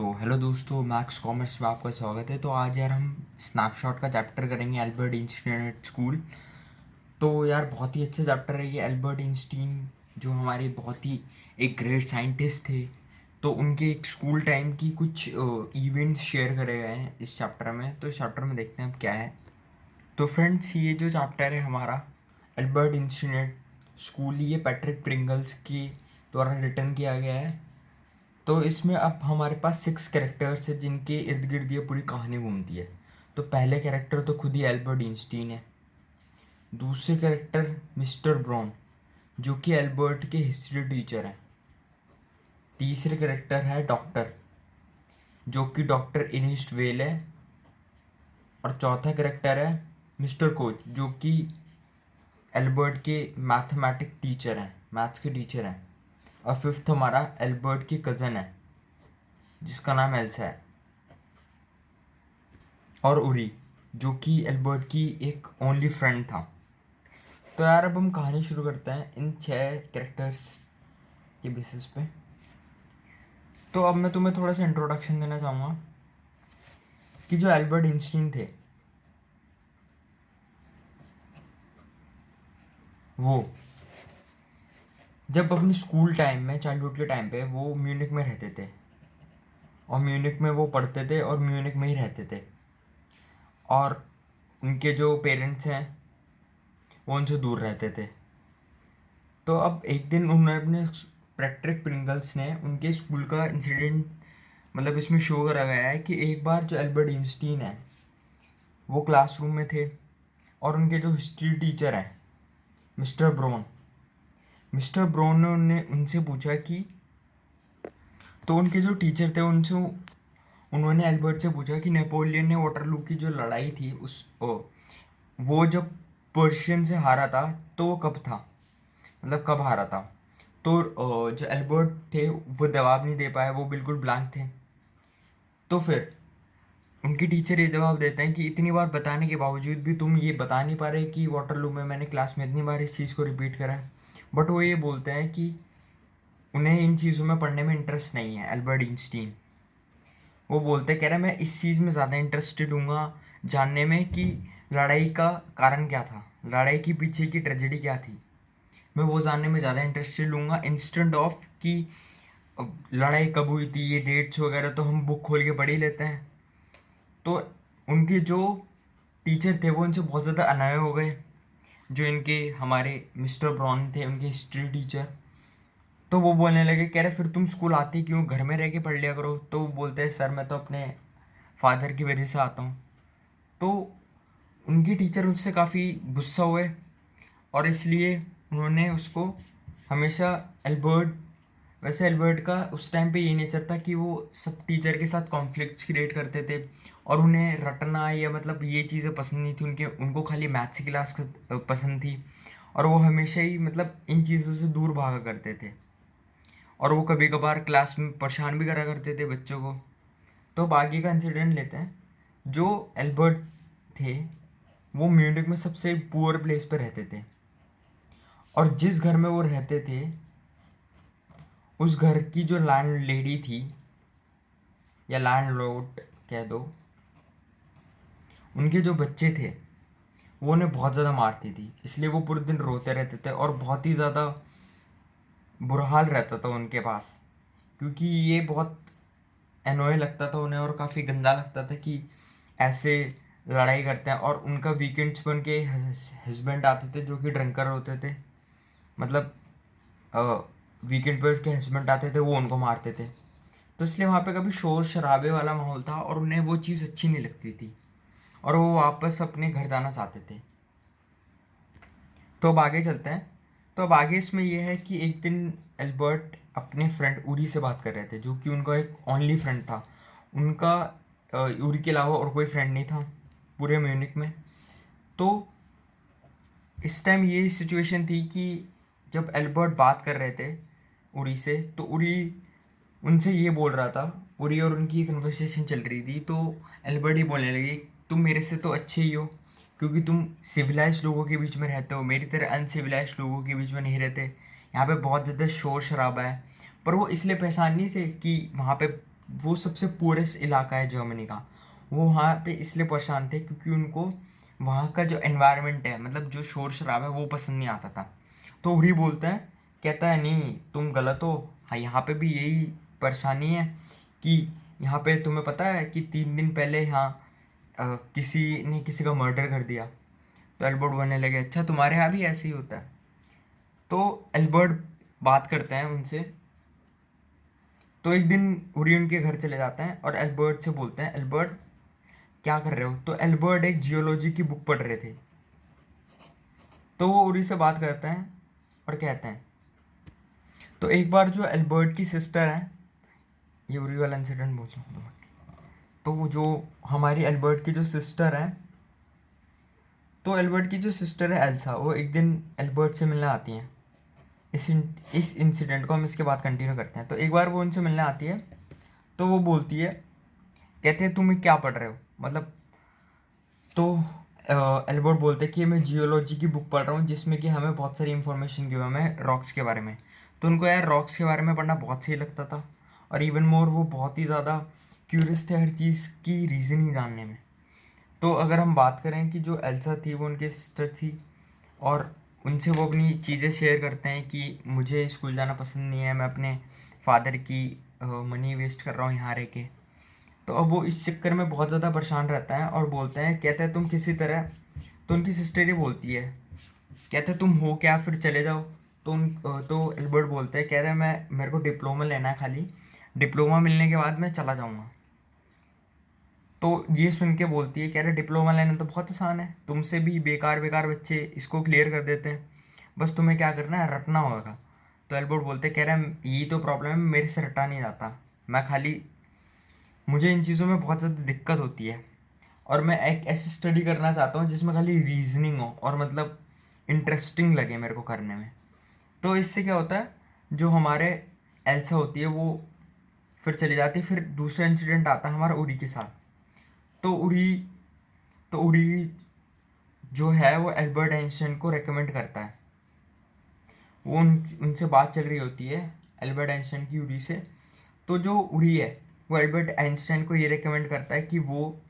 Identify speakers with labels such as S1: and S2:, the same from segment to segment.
S1: Hello दोस्तों, max commerce में आपका स्वागत है। तो आज यार हम स्नैपशॉट का चैप्टर करेंगे, एल्बर्ट आइंस्टीन स्कूल। तो यार बहुत ही अच्छा चैप्टर है ये। एल्बर्ट आइंस्टीन जो हमारे बहुत ही एक ग्रेट साइंटिस्ट थे, तो उनके एक स्कूल टाइम की कुछ इवेंट्स शेयर करे गए हैं इस चैप्टर में। तो इस चैप्टर में देखते हैं अब क्या है। तो फ्रेंड्स, ये जो चैप्टर है हमारा एल्बर्ट आइंस्टीन स्कूल, ये पैट्रिक प्रिंगल्स के द्वारा रिटर्न किया गया है। तो इसमें अब हमारे पास 6 कैरेक्टर्स हैं जिनके इर्द गिर्द ये पूरी कहानी घूमती है। तो पहले कैरेक्टर तो खुद ही एल्बर्ट आइंस्टीन है। दूसरे कैरेक्टर मिस्टर ब्राउन, जो कि एल्बर्ट के हिस्ट्री टीचर हैं। तीसरे कैरेक्टर है डॉक्टर, जो कि डॉक्टर इनिस्ट वेल है। और चौथा कैरेक्टर है मिस्टर कोच, जो कि एल्बर्ट के मैथमेटिक टीचर हैं, मैथ्स के टीचर हैं। और फिफ्थ हमारा एल्बर्ट की कज़न है जिसका नाम एल्सा है। और उरी, जो कि एल्बर्ट की एक ओनली फ्रेंड था। तो यार अब हम कहानी शुरू करते हैं इन 6 कैरेक्टर्स के बेसिस पे। तो अब मैं तुम्हें थोड़ा सा इंट्रोडक्शन देना चाहूँगा कि जो एल्बर्ट आइंस्टीन थे, वो जब अपने स्कूल टाइम में, चाइल्डहुड के टाइम पे, वो म्यूनिक में रहते थे। और म्यूनिक में वो पढ़ते थे और म्यूनिक में ही रहते थे। और उनके जो पेरेंट्स हैं वो उनसे दूर रहते थे। तो अब एक दिन उन्होंने अपने पैट्रिक प्रिंगल्स ने उनके स्कूल का इंसिडेंट, मतलब इसमें शो करा गया है कि एक बार जो एल्बर्ट आइंस्टीन है वो क्लासरूम में थे। और उनके जो हिस्ट्री टीचर हैं मिस्टर ब्राउन ने उनसे पूछा कि, तो उनके जो टीचर थे उनसे उन्होंने एल्बर्ट से पूछा कि नेपोलियन ने वाटरलू की जो लड़ाई थी वो जब पर्शियन से हारा था तो वो कब था, मतलब कब हारा था। तो जो एल्बर्ट थे वो जवाब नहीं दे पाए, वो बिल्कुल ब्लैंक थे। तो फिर उनके टीचर ये जवाब देते हैं कि इतनी बार बताने के बावजूद भी तुम ये बता नहीं पा रहे कि वाटरलू में मैंने क्लास में इतनी बार इस चीज़ को रिपीट करा है। बट वो ये बोलते हैं कि उन्हें इन चीज़ों में पढ़ने में इंटरेस्ट नहीं है। एल्बर्ट आइंस्टीन वो बोलते कह रहे मैं इस चीज़ में ज़्यादा इंटरेस्टेड हूँ जानने में कि लड़ाई का कारण क्या था, लड़ाई के पीछे की ट्रेजेडी क्या थी। मैं वो जानने में ज़्यादा इंटरेस्टेड लूँगा इंस्टेंट ऑफ कि लड़ाई कब हुई थी, ये डेट्स वगैरह तो हम बुक खोल के पढ़ ही लेते हैं। तो उनके जो टीचर थे वो इनसे बहुत ज़्यादा अनाय हो गए, जो इनके हमारे मिस्टर ब्राउन थे, उनके हिस्ट्री टीचर। तो वो बोलने लगे, कह रहे फिर तुम स्कूल आती क्यों, घर में रह के पढ़ लिया करो। तो वो बोलते हैं सर मैं तो अपने फादर की वजह से आता हूँ। तो उनकी टीचर उससे काफ़ी गुस्सा हुए और इसलिए उन्होंने उसको हमेशा एल्बर्ट, वैसे एल्बर्ट का उस टाइम पे ये नेचर था कि वो सब टीचर के साथ कॉन्फ्लिक्ट्स क्रिएट करते थे और उन्हें रटना या मतलब ये चीज़ें पसंद नहीं थी। उनको खाली मैथ्स की क्लास पसंद थी और वो हमेशा ही मतलब इन चीज़ों से दूर भागा करते थे। और वो कभी कभार क्लास में परेशान भी करा करते थे बच्चों को। तो अब आगे का इंसिडेंट लेते हैं। जो एल्बर्ट थे वो म्यूनिक में सबसे पुअर प्लेस पर रहते थे। और जिस घर में वो रहते थे उस घर की जो लैंड लेडी थी या लैंड लॉर्ड कह दो, उनके जो बच्चे थे वो उन्हें बहुत ज़्यादा मारती थी। इसलिए वो पूरे दिन रोते रहते थे और बहुत ही ज़्यादा बुरा हाल रहता था उनके पास, क्योंकि ये बहुत एनोय लगता था उन्हें और काफ़ी गंदा लगता था कि ऐसे लड़ाई करते हैं। और उनका वीकेंड्स पर उनके हस्बैंड आते थे जो कि ड्रिंकर होते थे, मतलब वीकेंड पर उसके हस्बैंड आते थे, वो उनको मारते थे। तो इसलिए वहाँ पे कभी शोर शराबे वाला माहौल था और उन्हें वो चीज़ अच्छी नहीं लगती थी और वो वापस अपने घर जाना चाहते थे। तो अब आगे चलते हैं। तो अब आगे इसमें यह है कि एक दिन एल्बर्ट अपने फ्रेंड उरी से बात कर रहे थे, जो कि उनका एक ओनली फ्रेंड था। उनका उरी के अलावा और कोई फ्रेंड नहीं था पूरे म्यूनिक में। तो इस टाइम ये सिचुएशन थी कि जब एल्बर्ट बात कर रहे थे उरी से, तो उरी उनसे ये बोल रहा था, उरी और उनकी कन्वर्सेशन चल रही थी। तो एल्बर्ट ही बोलने लगे, तुम मेरे से तो अच्छे ही हो क्योंकि तुम सिविलाइज लोगों के बीच में रहते हो, मेरी तरह अनसिविलाइज लोगों के बीच में नहीं रहते। यहाँ पे बहुत ज़्यादा शोर शराबा है। पर वो इसलिए परेशान नहीं थे कि वहाँ पे वो सबसे पुअरेस्ट इलाका है जर्मनी का। वो वहाँ पे इसलिए परेशान थे क्योंकि उनको वहाँ का जो एनवायरनमेंट है, मतलब जो शोर शराबा है, वो पसंद नहीं आता था। तो उरी बोलता है, कहता है नहीं तुम गलत हो, हाँ यहाँ पे भी यही परेशानी है कि यहाँ पे तुम्हें पता है कि 3 दिन पहले यहाँ किसी ने किसी का मर्डर कर दिया। तो एल्बर्ट बोलने लगे अच्छा तुम्हारे यहाँ भी ऐसे ही होता है। तो एल्बर्ट बात करते हैं उनसे। तो एक दिन उरी उनके घर चले जाते हैं और एल्बर्ट से बोलते हैं एल्बर्ट क्या कर रहे हो। तो एल्बर्ट एक जियोलॉजी की बुक पढ़ रहे थे। तो वो उरी से बात करते हैं और कहते हैं, तो एक बार जो एल्बर्ट की सिस्टर है, ये उरी वाला इंसिडेंट बोल रहा हूँ। तो वो जो हमारी एल्बर्ट की जो सिस्टर है, तो एल्बर्ट की जो सिस्टर है एल्सा, वो एक दिन एल्बर्ट से मिलने आती हैं। इस इंसिडेंट को हम इसके बाद कंटिन्यू करते हैं। तो एक बार वो उनसे मिलने आती है, तो वो बोलती है, कहते हैं तुम क्या पढ़ रहे हो, मतलब। तो एल्बर्ट बोलते हैं कि मैं जियोलॉजी की बुक पढ़ रहा हूँ जिसमें कि हमें बहुत सारी इन्फॉर्मेशन गिव है रॉक्स के बारे में। तो उनको यार रॉक्स के बारे में पढ़ना बहुत सही लगता था, और इवन मोर वो बहुत ही ज़्यादा क्यूरियस थे हर चीज़ की रीज़निंग जानने में। तो अगर हम बात करें कि जो एल्सा थी वो उनकी सिस्टर थी, और उनसे वो अपनी चीज़ें शेयर करते हैं कि मुझे स्कूल जाना पसंद नहीं है, मैं अपने फादर की मनी वेस्ट कर रहा हूँ यहाँ रह के। तो अब वो इस चक्कर में बहुत ज़्यादा परेशान रहता है और बोलते हैं, कहते हैं तुम किसी तरह। तो उनकी सिस्टर ही बोलती है, कहते हैं तुम हो क्या, फिर चले जाओ। तो एल्बर्ट बोलते हैं, कह रहे हैं मैं मेरे को डिप्लोमा लेना है खाली, डिप्लोमा मिलने के बाद मैं चला जाऊँगा। तो ये सुन के बोलती है, कह रहे डिप्लोमा लेना तो बहुत आसान है, तुमसे भी बेकार बेकार बच्चे इसको क्लियर कर देते हैं, बस तुम्हें क्या करना है, रटना होगा। तो एल्बर्ट बोलते कह रहे हैं यही तो प्रॉब्लम है, मेरे से रटा नहीं जाता, मैं खाली, मुझे इन चीज़ों में बहुत ज़्यादा दिक्कत होती है, और मैं एक ऐसी स्टडी करना चाहता हूँ जिसमें खाली रीजनिंग हो और मतलब इंटरेस्टिंग लगे मेरे को करने में। तो इससे क्या होता है, जो हमारे एल्सा होती है वो फिर चली जाती है। फिर दूसरा इंसिडेंट आता है हमारा उरी के साथ। तो उरी जो है वो एल्बर्ट आइंस्टाइन को रेकमेंड करता है। वो उनसे बात चल रही होती है एल्बर्ट आइंस्टाइन की उरी से। तो जो उरी है वो एल्बर्ट आइंस्टाइन को ये रेकमेंड करता है कि वो,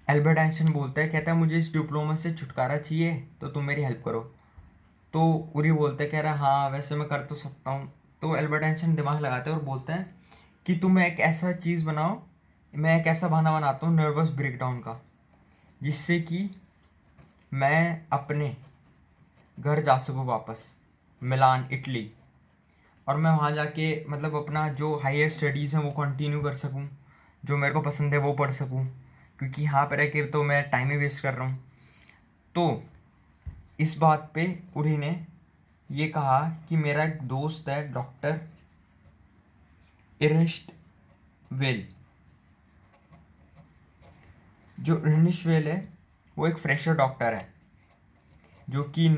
S1: एल्बर्ट आइंस्टाइन बोलता है, कहता है मुझे इस डिप्लोमा से छुटकारा चाहिए तो तुम मेरी हेल्प करो। तो उरी बोलता है, कह रहा हाँ वैसे मैं कर तो सकता हूँ। तो एल्बर्ट आइंस्टाइन दिमाग लगाते हैं और बोलते हैं कि तुम एक ऐसा चीज़ बनाओ, मैं एक ऐसा बहाना बनाता हूँ नर्वस ब्रेकडाउन का, जिससे कि मैं अपने घर जा सकूँ वापस, मिलान इटली, और मैं वहाँ जाके मतलब अपना जो हायर स्टडीज़ हैं वो कंटिन्यू कर सकूँ, जो मेरे को पसंद है वो पढ़ सकूँ, क्योंकि यहाँ पर रह के तो मैं टाइम ही वेस्ट कर रहा हूँ। तो इस बात पे उरी ने ये कहा कि मेरा एक दोस्त है डॉक्टर इरिस्ट वेल। जो इरिस्ट वेल है वो एक फ्रेशर डॉक्टर है, जो कि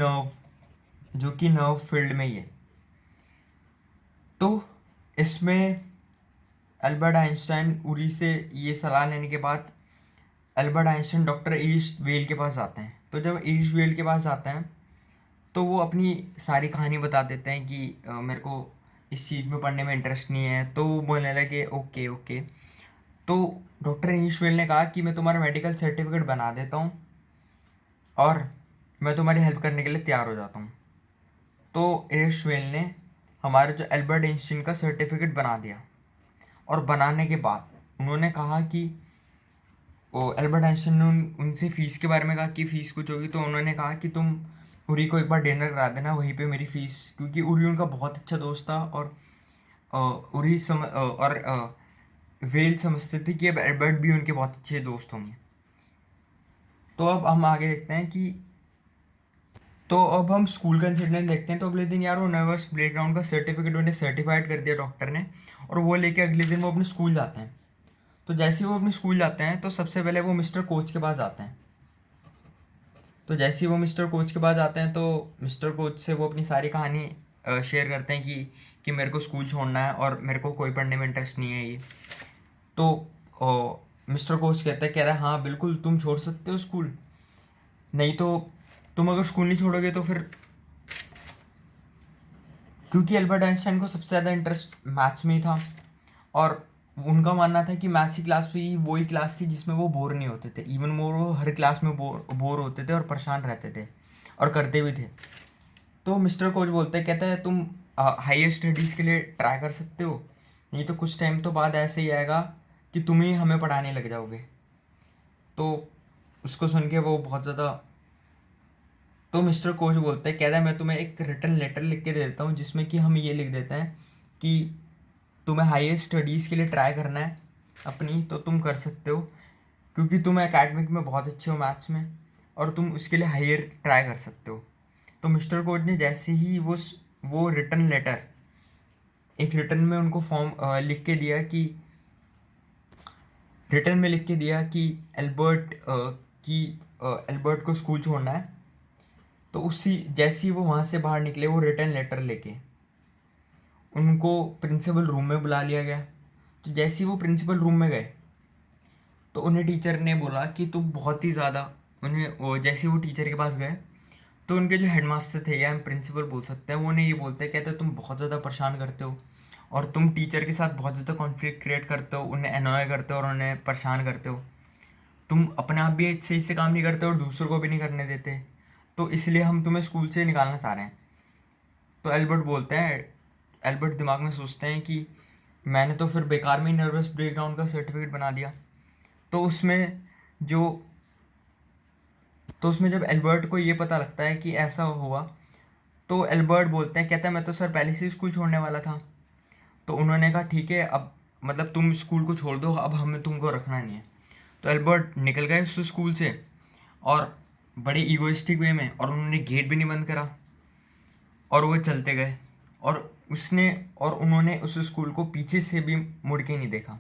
S1: नर्व फील्ड में ही है। तो इसमें एल्बर्ट आइंस्टाइन उरी से ये सलाह लेने के बाद Albert Einstein doctor east well के पास जाते हैं। तो जब ईस्ट वेल के पास जाते हैं तो वो अपनी सारी कहानी बता देते हैं कि मेरे को इस चीज़ में पढ़ने में इंटरेस्ट नहीं है। तो वो बोलने लगे ओके ओके। तो डॉक्टर ईस्ट वेल ने कहा कि मैं तुम्हारा मेडिकल सर्टिफिकेट बना देता हूँ और मैं तुम्हारी हेल्प करने के लिए तैयार हो जाता हूँ। तो ईस्ट वेल ने हमारे जो एल्बर्ट आइंस्टाइन का सर्टिफिकेट बना दिया, और बनाने के बाद उन्होंने कहा कि वो एल्बर्ट आइंस्टाइन ने उनसे फ़ीस के बारे में कहा कि फ़ीस कुछ होगी। तो उन्होंने कहा कि तुम उरी को एक बार डिनर करा देना वहीं पे मेरी फ़ीस, क्योंकि उरी उनका बहुत अच्छा दोस्त था, और वेल समझते थे कि अब एल्बर्ट भी उनके बहुत अच्छे दोस्त होंगे। तो अब हम आगे देखते हैं कि, तो अब हम स्कूल का इंसिडेंट देखते हैं। तो अगले दिन यार वो नर्वस ब्रेकडाउन का सर्टिफिकेट उन्हें सर्टिफाइड कर दिया डॉक्टर ने, और वो लेके अगले दिन वो अपने स्कूल जाते हैं। तो जैसे ही वो अपने स्कूल जाते हैं तो सबसे पहले वो मिस्टर कोच के पास जाते हैं। तो जैसे ही वो मिस्टर कोच के पास जाते हैं तो मिस्टर कोच से वो अपनी सारी कहानी शेयर करते हैं कि मेरे को स्कूल छोड़ना है और मेरे को कोई पढ़ने में इंटरेस्ट नहीं है ये। तो मिस्टर कोच कहता है, कह रहा है हाँ बिल्कुल तुम छोड़ सकते हो स्कूल, नहीं तो तुम अगर स्कूल नहीं छोड़ोगे तो फिर, क्योंकि एल्बर्ट आइंस्टाइन को सबसे ज़्यादा इंटरेस्ट मैथ्स में ही था, और उनका मानना था कि मैथ्स की क्लास भी वही क्लास थी जिसमें वो बोर नहीं होते थे। इवन वो हर क्लास में बोर होते थे और परेशान रहते थे और करते भी थे। तो मिस्टर कोच बोलते हैं, कहते हैं तुम हायर स्टडीज़ के लिए ट्राई कर सकते हो, नहीं तो कुछ टाइम तो बाद ऐसे ही आएगा कि तुम ही हमें पढ़ाने लग जाओगे। तो उसको सुन के वो बहुत ज़्यादा, तो मिस्टर कोच बोलते हैं, कहता है मैं तुम्हें एक रिटन लेटर लिख के दे देता हूँ जिसमें कि हम ये लिख देते हैं कि तुम्हें हायर स्टडीज़ के लिए ट्राई करना है अपनी, तो तुम कर सकते हो, क्योंकि तुम एकेडमिक में बहुत अच्छे हो मैथ्स में, और तुम उसके लिए हायर ट्राई कर सकते हो। तो मिस्टर कोच ने जैसे ही वो रिटन लेटर एक रिटन में उनको फॉर्म लिख के दिया कि रिटन में लिख के दिया कि एल्बर्ट को स्कूल छोड़ना है। तो उसी जैसे ही वो वहाँ से बाहर निकले, वो रिटन लेटर लेके उनको प्रिंसिपल रूम में बुला लिया गया। तो जैसे ही वो प्रिंसिपल रूम में गए, तो उन्हें टीचर ने बोला कि तुम बहुत ही ज़्यादा, उन्हें वो जैसे ही वो टीचर के पास गए, तो उनके जो हेडमास्टर थे या हम प्रिंसिपल बोल सकते हैं, वो उन्हें ये बोलते हैं, कहते तुम बहुत ज़्यादा परेशान करते हो और तुम टीचर के साथ बहुत ज़्यादा कॉन्फ्लिक्ट क्रिएट करते हो, उन्हें अनॉय करते हो और उन्हें परेशान करते हो। तुम अपने आप भी सही से काम नहीं करते और दूसरों को भी नहीं करने देते, तो इसलिए हम तुम्हें स्कूल से निकालना चाह रहे हैं। तो एल्बर्ट बोलते हैं, एल्बर्ट दिमाग में सोचते हैं कि मैंने तो फिर बेकार में ही नर्वस ब्रेकडाउन का सर्टिफिकेट बना दिया। तो उसमें जो तो उसमें जब एल्बर्ट को ये पता लगता है कि ऐसा हुआ, तो एल्बर्ट बोलते हैं, कहता है मैं तो सर पहले से ही स्कूल छोड़ने वाला था। तो उन्होंने कहा ठीक है, अब मतलब तुम स्कूल को छोड़ दो, अब हमें तुमको रखना नहीं है। तो एल्बर्ट निकल गए उस स्कूल से, और बड़े ईगोइस्टिक वे में, और उन्होंने गेट भी नहीं बंद करा और वो चलते गए, और उन्होंने उस स्कूल को पीछे से भी मुड़ के नहीं देखा।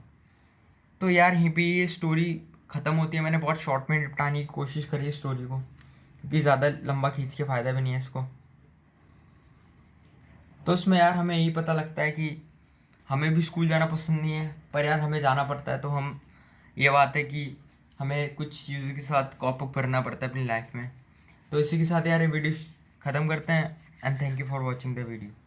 S1: तो यार यहीं पे ये स्टोरी ख़त्म होती है। मैंने बहुत शॉर्ट में निपटाने की कोशिश करी है स्टोरी को, क्योंकि ज़्यादा लंबा खींच के फ़ायदा भी नहीं है इसको। तो इसमें यार हमें यही पता लगता है कि हमें भी स्कूल जाना पसंद नहीं है, पर यार हमें जाना पड़ता है। तो हम, ये बात है कि हमें कुछ चीज़ों के साथ कॉप अप करना पड़ता है अपनी लाइफ में। तो इसी के साथ यार ये वीडियो ख़त्म करते हैं, and thank you for watching the video.